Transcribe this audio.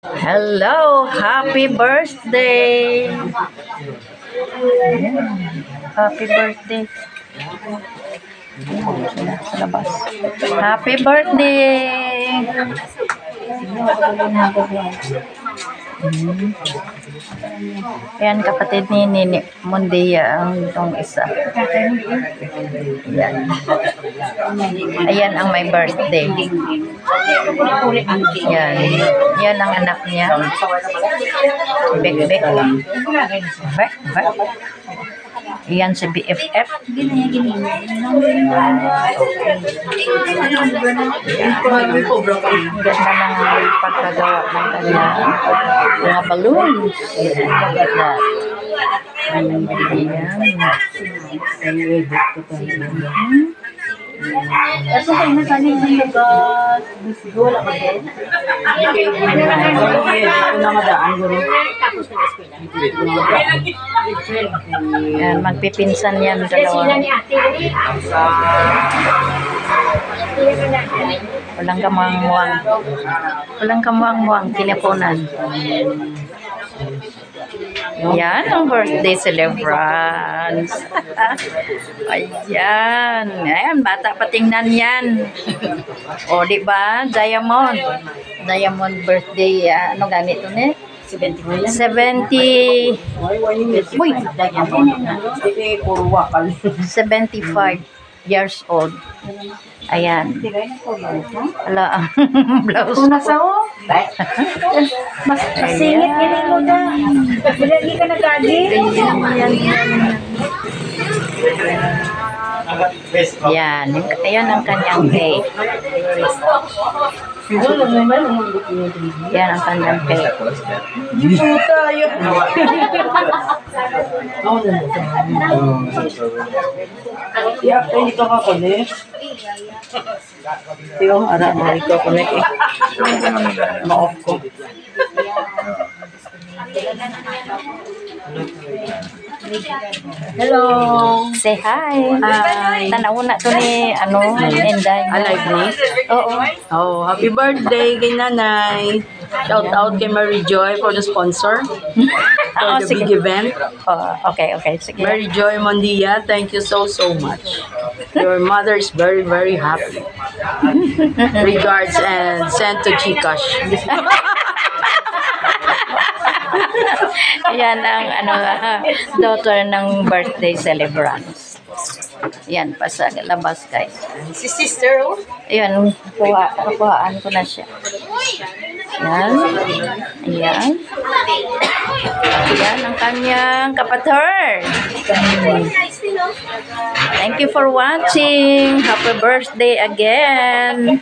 Hello, happy birthday. Happy birthday. Sa labas. Happy birthday. Yan, kapatid ni Nini Mundia ang itong isa. Yan. Ayan ang my birthday. Yan. Yan ang anak niya. Bek. Yan si BFF. Ganda ng pagkagawa ng kanya. Mga balloons. Eso kayo na kanin din lugar. Bisigol ako din. Yan, magpipinsan yan dalawa. Walang kamuang-muang. Walang kamuang-muang. Teleponan. Yan ang birthday celebrants. Ayan. Ayan, bata patingnan yan. O, diba? Diamond. Diamond birthday. Ano gamit ito ni? 70. Uy! 75 years old. Ayan. Ala, blouse. Kung nasa o, mas singit gini mo na. Bilagi ka nagagi. Yan. Ayan ang kanyang cake. Yan ang kanyang cake. Puta, yun. Ya, dito ka connect. Tiyo, ara mo ito connect eh. Ma-off ko. Hello. Say hi. Hi. Tanaw na to ni, Inday. Alive ni? Oo. Oh, happy birthday kay nanay. Shout out kay Mary Joy for the sponsor. For the big event. Okay. Sige. Mary Joy Mondia, thank you so much. Your mother is very, very happy. Regards and send to Gcash. Yan ang daughter ng birthday celebrants. Yan, pa sa labas, guys. Si sister, oh. Ayan, kuhaan ko na siya. Yan. Ayan. Ayan ang kanyang kapatid. Thank you for watching. Happy birthday again.